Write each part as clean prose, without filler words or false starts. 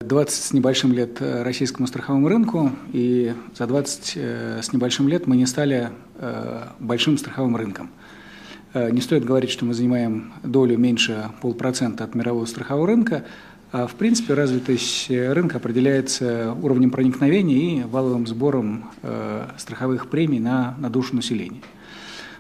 20 с небольшим лет российскому страховому рынку, и за 20 с небольшим лет мы не стали большим страховым рынком. Не стоит говорить, что мы занимаем долю меньше 0,5% от мирового страхового рынка, а в принципе развитость рынка определяется уровнем проникновения и валовым сбором страховых премий на душу населения.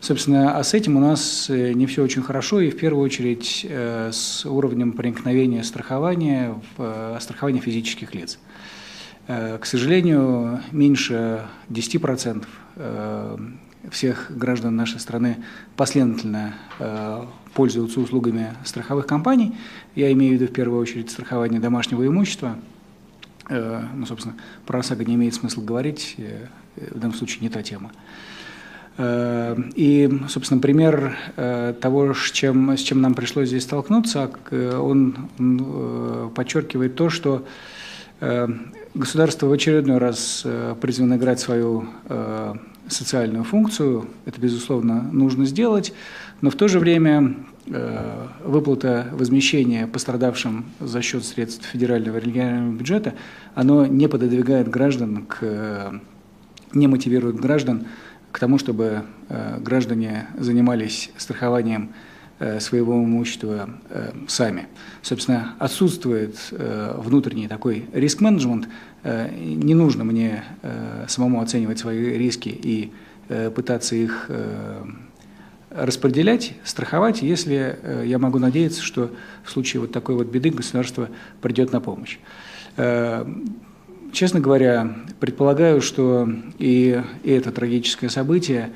Собственно, а с этим у нас не все очень хорошо, и в первую очередь с уровнем проникновения страхования в страхование физических лиц. К сожалению, меньше 10% всех граждан нашей страны последовательно пользуются услугами страховых компаний. Я имею в виду в первую очередь страхование домашнего имущества. Собственно, про ОСАГО не имеет смысла говорить, в данном случае не та тема. И, собственно, пример того, с чем нам пришлось здесь столкнуться, он подчеркивает то, что государство в очередной раз призвано играть свою социальную функцию, это, безусловно, нужно сделать, но в то же время выплата возмещения пострадавшим за счет средств федерального и регионального бюджета, оно не пододвигает граждан, не мотивирует граждан к тому, чтобы граждане занимались страхованием своего имущества сами. Собственно, отсутствует внутренний такой риск-менеджмент. Не нужно мне самому оценивать свои риски и пытаться их распределять, страховать, если я могу надеяться, что в случае вот такой вот беды государство придет на помощь. Честно говоря, предполагаю, что и это трагическое событие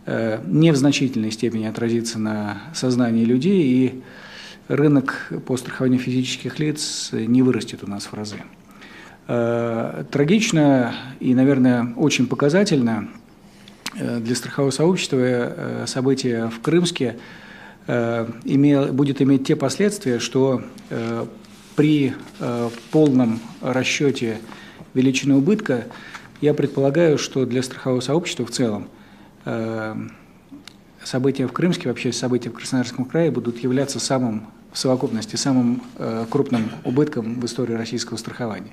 не в значительной степени отразится на сознании людей, и рынок по страхованию физических лиц не вырастет у нас в разы. Трагично и, наверное, очень показательно для страхового сообщества событие в Крымске будет иметь те последствия, что при полном расчете величины убытка я предполагаю, что для страхового сообщества в целом события в Крымске, вообще события в Краснодарском крае будут являться в совокупности самым крупным убытком в истории российского страхования.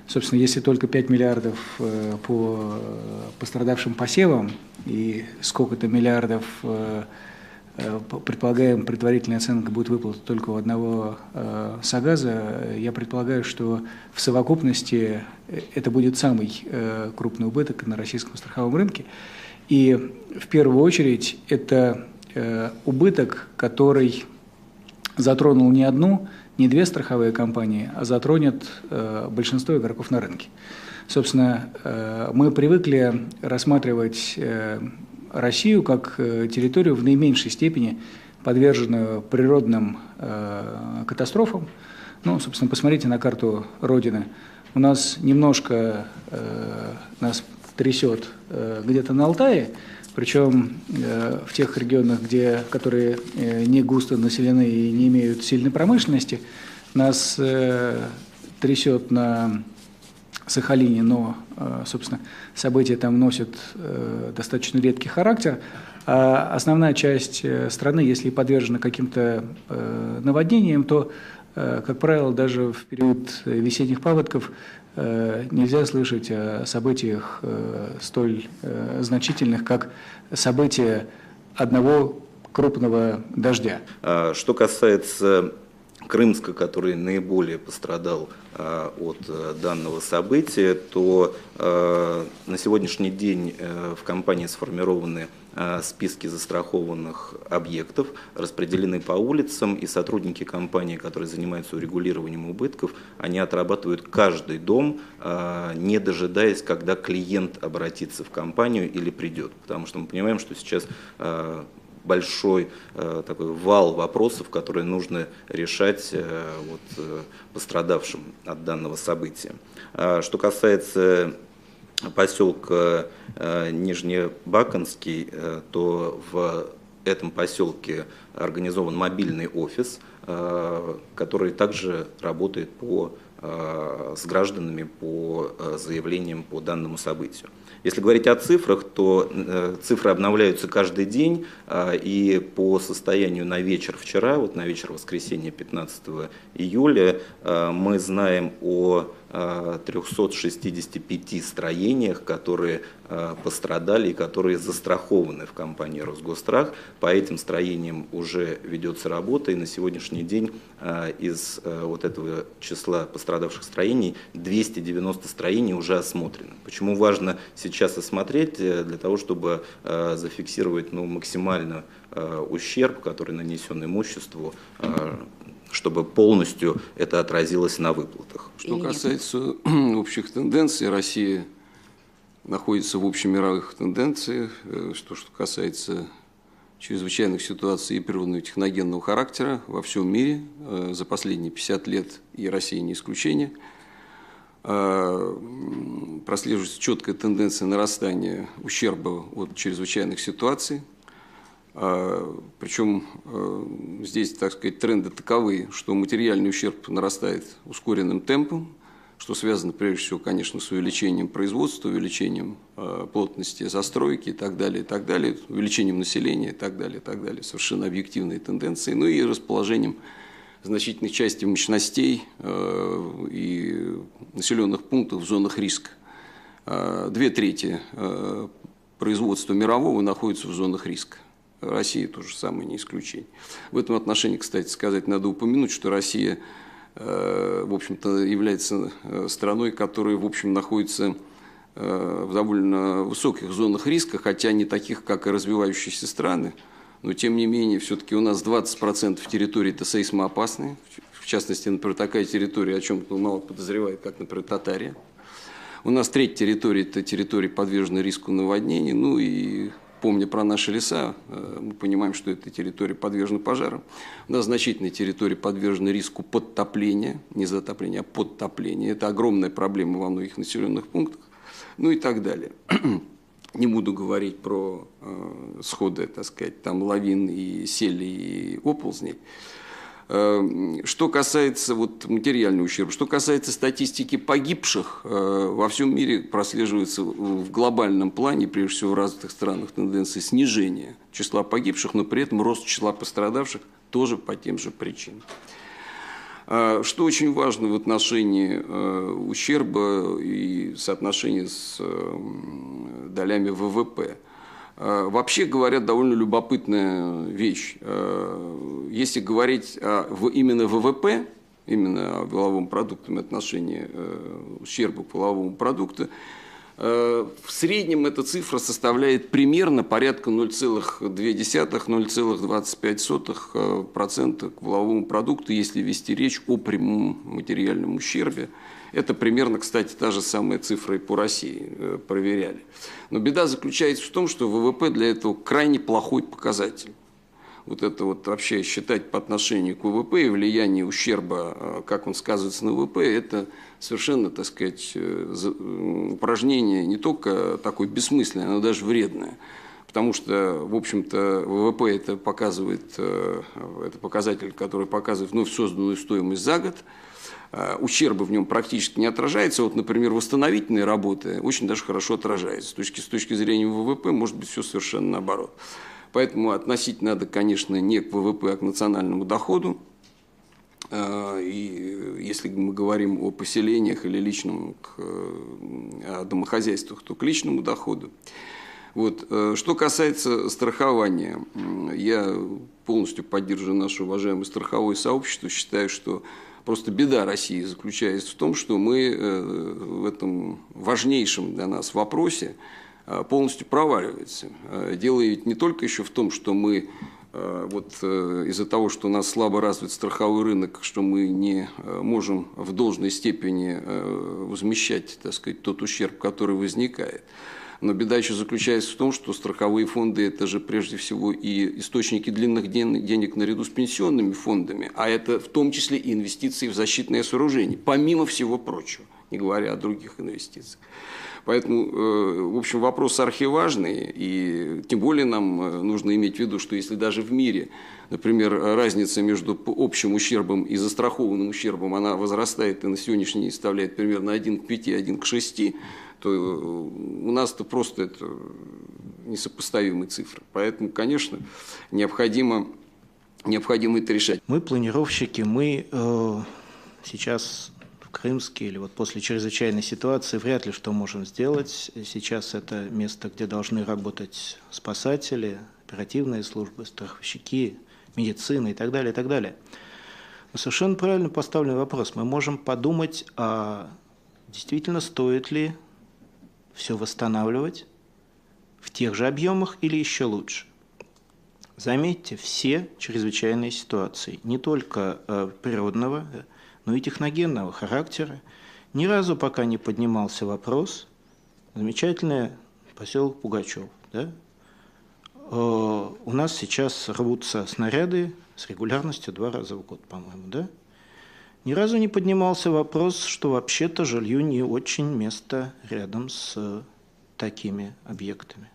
Собственно, если только 5 миллиардов по пострадавшим посевам и сколько-то миллиардов, предполагаем, предварительная оценка будет выплата только у одного САГАЗа, я предполагаю, что в совокупности это будет самый крупный убыток на российском страховом рынке. И в первую очередь это убыток, который затронул не одну, не две страховые компании, а затронет большинство игроков на рынке. Собственно, мы привыкли рассматривать Россию как территорию в наименьшей степени подверженную природным катастрофам. Собственно, посмотрите на карту Родины. У нас немножко нас трясет где-то на Алтае, причем в тех регионах, которые не густо населены и не имеют сильной промышленности, нас трясет на Сахалине, но, собственно, события там носят достаточно редкий характер. А основная часть страны, если подвержена каким-то наводнениям, то, как правило, даже в период весенних паводков нельзя слышать о событиях столь значительных, как события одного крупного дождя. Что касается Крымска, который наиболее пострадал от данного события, то на сегодняшний день в компании сформированы списки застрахованных объектов, распределены по улицам, и сотрудники компании, которые занимаются урегулированием убытков, они отрабатывают каждый дом, не дожидаясь, когда клиент обратится в компанию или придет. Потому что мы понимаем, что сейчас большой такой вал вопросов, которые нужно решать пострадавшим от данного события. Что касается поселка Нижнебаканский, то в этом поселке организован мобильный офис, который также работает с гражданами по заявлениям по данному событию. Если говорить о цифрах, то цифры обновляются каждый день, и по состоянию на вечер вчера, вот на вечер воскресенья 15 июля, мы знаем о 365 строениях, которые пострадали и которые застрахованы в компании «Росгосстрах». По этим строениям уже ведется работа, и на сегодняшний день из вот этого числа пострадавших строений 290 строений уже осмотрены. Почему важно сейчас осмотреть? Для того, чтобы зафиксировать максимально ущерб, который нанесен имуществу, чтобы полностью это отразилось на выплатах. Что касается общих тенденций, Россия находится в общемировых тенденциях. Что касается чрезвычайных ситуаций и природного и техногенного характера во всем мире за последние 50 лет, и Россия не исключение, прослеживается четкая тенденция нарастания ущерба от чрезвычайных ситуаций. Причем здесь, так сказать, тренды таковы, что материальный ущерб нарастает ускоренным темпом, что связано прежде всего, конечно, с увеличением производства, увеличением плотности застройки и так далее, увеличением населения и так далее, совершенно объективные тенденции, ну и расположением значительной части мощностей и населенных пунктов в зонах риска. 2/3 производства мирового находится в зонах риска. Россия то же самое, не исключение. В этом отношении, кстати сказать, надо упомянуть, что Россия, в общем-то, является страной, которая, в общем, находится в довольно высоких зонах риска, хотя не таких, как и развивающиеся страны, но, тем не менее, все-таки у нас 20% территории это сейсмоопасные, в частности, например, такая территория, о чем кто мало подозревает, как, например, Татария. У нас треть территории это территории, подверженной риску наводнений, ну и помня про наши леса, мы понимаем, что эта территория подвержена пожарам. У нас значительная территория подвержена риску подтопления, не затопления, а подтопления. Это огромная проблема во многих населенных пунктах, ну и так далее. Не буду говорить про сходы, так сказать, там лавин и сели и оползней. Что касается материального ущерба, что касается статистики погибших, во всем мире прослеживается в глобальном плане, прежде всего в развитых странах, тенденция снижения числа погибших, но при этом рост числа пострадавших тоже по тем же причинам. Что очень важно в отношении ущерба и соотношения с долями ВВП. Вообще говоря, довольно любопытная вещь. Если говорить именно ВВП, именно о валовом продукте, отношении ущерба к валовому продукту, в среднем эта цифра составляет примерно порядка 0,025% к валовому продукту, если вести речь о прямом материальном ущербе. Это примерно, кстати, та же самая цифра и по России проверяли. Но беда заключается в том, что ВВП для этого крайне плохой показатель. Это вообще считать по отношению к ВВП и влияние ущерба, как он сказывается на ВВП, это совершенно, так сказать, упражнение не только такое бессмысленное, но даже вредное. Потому что, в общем-то, ВВП это показывает, это показатель, который показывает вновь созданную стоимость за год. Ущерба в нем практически не отражается. Например, восстановительные работы очень даже хорошо отражаются. С точки зрения ВВП может быть все совершенно наоборот. Поэтому относить надо, конечно, не к ВВП, а к национальному доходу. И если мы говорим о поселениях или о домохозяйствах, то к личному доходу. Что касается страхования, я полностью поддерживаю наше уважаемое страховое сообщество, считаю, что просто беда России заключается в том, что мы в этом важнейшем для нас вопросе полностью проваливаемся. Дело ведь не только еще в том, что мы из-за того, что у нас слабо развит страховой рынок, что мы не можем в должной степени возмещать, так сказать, тот ущерб, который возникает. Но беда еще заключается в том, что страховые фонды – это же прежде всего и источники длинных денег наряду с пенсионными фондами, а это в том числе и инвестиции в защитные сооружения, помимо всего прочего. не говоря о других инвестициях. Поэтому, в общем, вопрос архиважный, и тем более нам нужно иметь в виду, что если даже в мире, например, разница между общим ущербом и застрахованным ущербом, она возрастает и на сегодняшний день составляет примерно 1 к 5, 1 к 6, то у нас-то просто это несопоставимые цифры. Поэтому, конечно, необходимо это решать. Мы планировщики, мы сейчас в Крымске или вот после чрезвычайной ситуации вряд ли что можем сделать. Сейчас это место, где должны работать спасатели, оперативные службы, страховщики, медицина и так далее, и так далее. Но совершенно правильно поставленный вопрос. Мы можем подумать, а действительно стоит ли все восстанавливать в тех же объемах или еще лучше. Заметьте, все чрезвычайные ситуации, не только природного, но и техногенного характера, ни разу пока не поднимался вопрос, замечательный поселок Пугачев, да? У нас сейчас рвутся снаряды с регулярностью 2 раза в год, по-моему, да? Ни разу не поднимался вопрос, что вообще-то жилью не очень место рядом с такими объектами.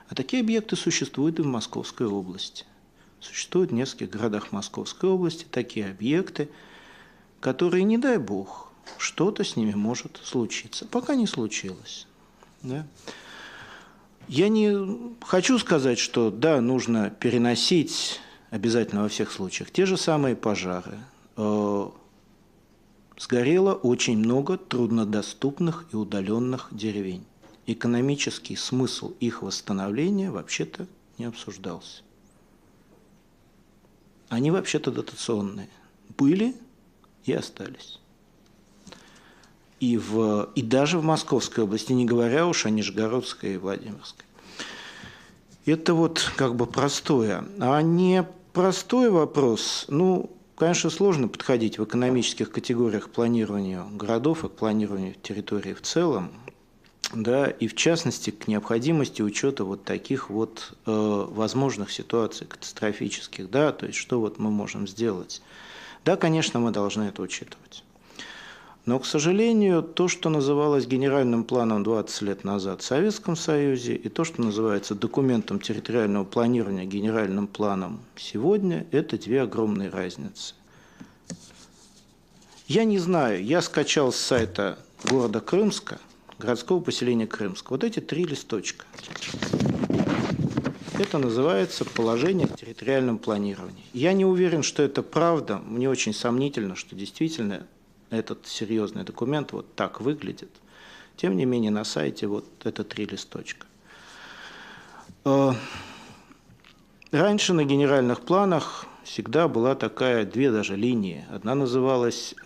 А такие объекты существуют и в Московской области. Существуют в нескольких городах Московской области такие объекты, которые, не дай бог, что-то с ними может случиться. Пока не случилось. Да? Я не хочу сказать, что да, нужно переносить обязательно во всех случаях те же самые пожары. Сгорело очень много труднодоступных и удаленных деревень. Экономический смысл их восстановления вообще-то не обсуждался. Они вообще-то дотационные. Были и остались. И даже в Московской области, не говоря уж о Нижегородской и Владимирской. Это вот как бы простое. А не простой вопрос, конечно, сложно подходить в экономических категориях к планированию городов и к планированию территории в целом. Да, и в частности к необходимости учета вот таких вот возможных ситуаций катастрофических, да, то есть что вот мы можем сделать. Да, конечно, мы должны это учитывать. Но, к сожалению, то, что называлось генеральным планом 20 лет назад в Советском Союзе, и то, что называется документом территориального планирования генеральным планом сегодня, это 2 огромные разницы. Я не знаю, я скачал с сайта города Крымска, городского поселения Крымска, вот эти 3 листочка. Это называется положение в территориальном планировании. Я не уверен, что это правда. Мне очень сомнительно, что действительно этот серьезный документ вот так выглядит. Тем не менее, на сайте вот это 3 листочка. Раньше на генеральных планах всегда была такая 2 даже линии. Одна называлась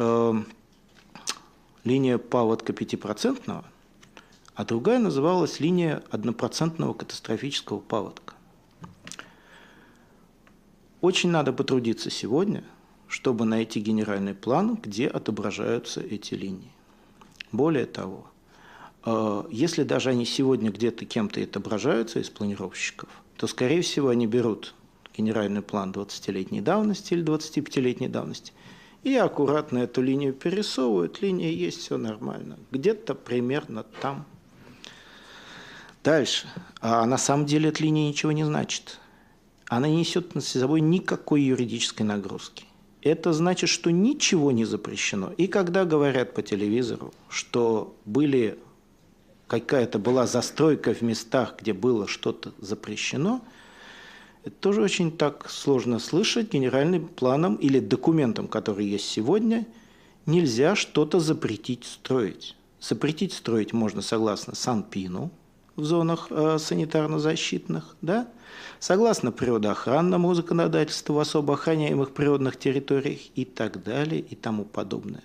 линия паводка 5%, а другая называлась линия 1% катастрофического паводка. Очень надо потрудиться сегодня, чтобы найти генеральный план, где отображаются эти линии. Более того, если даже они сегодня где-то кем-то отображаются из планировщиков, то, скорее всего, они берут генеральный план 20-летней давности или 25-летней давности и аккуратно эту линию перерисовывают. Линия есть, все нормально. Где-то примерно там. Дальше. А на самом деле эта линия ничего не значит. Она не несет на собой никакой юридической нагрузки. Это значит, что ничего не запрещено. И когда говорят по телевизору, что какая-то была застройка в местах, где было что-то запрещено, это тоже очень так сложно слышать. Генеральным планом или документом, который есть сегодня, нельзя что-то запретить строить. Запретить строить можно согласно Санпину в зонах санитарно-защитных, да? Согласно природоохранному законодательству в особо охраняемых природных территориях и так далее и тому подобное.